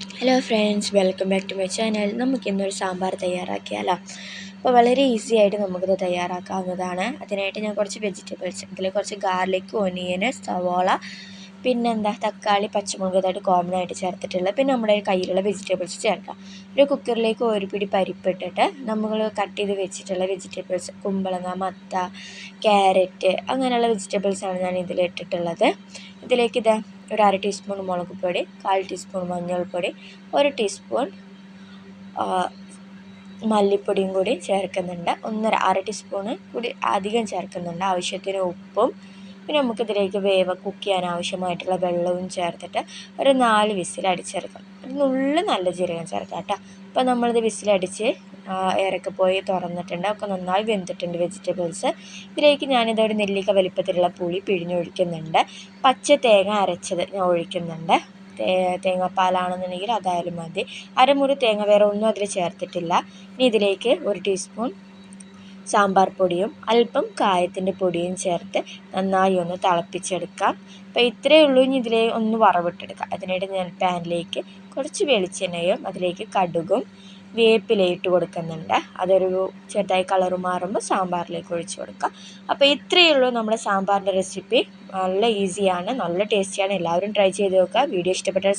Hello friends, welcome back to my channel. നമുക്കിന്നൊരു സാമ്പാർ തയ്യാറാക്കിയാലോ. അപ്പോൾ വളരെ ഈസി ആയിട്ട് നമുക്കിത് തയ്യാറാക്കാവുന്നതാണ്. അതിനായിട്ട് ഞാൻ കുറച്ച് വെജിറ്റബിൾസ്, ഇതിൽ കുറച്ച് ഗാർലിക്, ഒനിയൻ, സവോള, പിന്നെന്താ തക്കാളി, പച്ചമുളക് ഇതായിട്ട് കോമൺ ആയിട്ട് ചേർത്തിട്ടുള്ളത്. പിന്നെ നമ്മുടെ കയ്യിലുള്ള വെജിറ്റബിൾസ് ചേർക്കാം. ഒരു കുക്കറിലേക്ക് ഒരു പിടി പരിപ്പിട്ടിട്ട് നമ്മൾ കട്ട് ചെയ്ത് വെച്ചിട്ടുള്ള വെജിറ്റബിൾസ്, കുമ്പളങ്ങ, മത്ത, ക്യാരറ്റ് അങ്ങനെയുള്ള വെജിറ്റബിൾസാണ് ഞാൻ ഇതിലിട്ടിട്ടുള്ളത്. ഇതിലേക്ക് ഒരു അര ടീസ്പൂൺ മുളക് പൊടി, 1/4 ടീസ്പൂൺ മഞ്ഞൾപ്പൊടി, 1 ടീസ്പൂൺ മല്ലിപ്പൊടിയും കൂടി ചേർക്കുന്നുണ്ട്. അര ടീസ്പൂണ് കൂടി അധികം ചേർക്കുന്നുണ്ട്. ആവശ്യത്തിന് ഉപ്പും, പിന്നെ നമുക്കിതിലേക്ക് കുക്ക് ചെയ്യാൻ ആവശ്യമായിട്ടുള്ള വെള്ളവും ചേർത്തിട്ട് ഒരു 4 വിസിൽ അടിച്ചെടുക്കാം. ഒരു നുള്ളു നല്ല ജീരകം ചേർക്കാം കേട്ടോ. അപ്പോൾ നമ്മളിത് വിസിലടിച്ച് ഏറൊക്കെ പോയി തുറന്നിട്ടുണ്ട്. ഒക്കെ നന്നായി വെന്തിട്ടുണ്ട് വെജിറ്റബിൾസ്. ഇതിലേക്ക് ഞാനിതൊരു നെല്ലിക്ക വലിപ്പത്തിലുള്ള പുളി പിഴിഞ്ഞൊഴിക്കുന്നുണ്ട്. പച്ച തേങ്ങ അരച്ചത് ഞാൻ ഒഴിക്കുന്നുണ്ട്. തേങ്ങാപ്പാലാണെന്നുണ്ടെങ്കിൽ അതായാലും മതി. അരമുറി തേങ്ങ, വേറെ ഒന്നും അതിൽ ചേർത്തിട്ടില്ല. ഇനി ഇതിലേക്ക് 1 ടീസ്പൂൺ സാമ്പാർ പൊടിയും അല്പം കായത്തിൻ്റെ പൊടിയും ചേർത്ത് നന്നായി ഒന്ന് തിളപ്പിച്ചെടുക്കാം. അപ്പോൾ ഇത്രയേ ഉള്ളൂ. ഇനി ഇതിലേ ഒന്ന് വറവിട്ടെടുക്കാം. അതിനായിട്ട് ഞാൻ പാനിലേക്ക് കുറച്ച് വെളിച്ചെണ്ണയും അതിലേക്ക് കടുകും വേപ്പിലയും ഇട്ട് കൊടുക്കുന്നുണ്ട്. അതൊരു ചെറുതായി കളറ് മാറുമ്പോൾ സാമ്പാറിലേക്ക് ഒഴിച്ചു കൊടുക്കാം. അപ്പോൾ ഇത്രയേ ഉള്ളൂ നമ്മുടെ സാമ്പാറിൻ്റെ റെസിപ്പി. നല്ല ഈസിയാണ്, നല്ല ടേസ്റ്റിയാണ്. എല്ലാവരും ട്രൈ ചെയ്ത് നോക്കുക. വീഡിയോ ഇഷ്ടപ്പെട്ടാൽ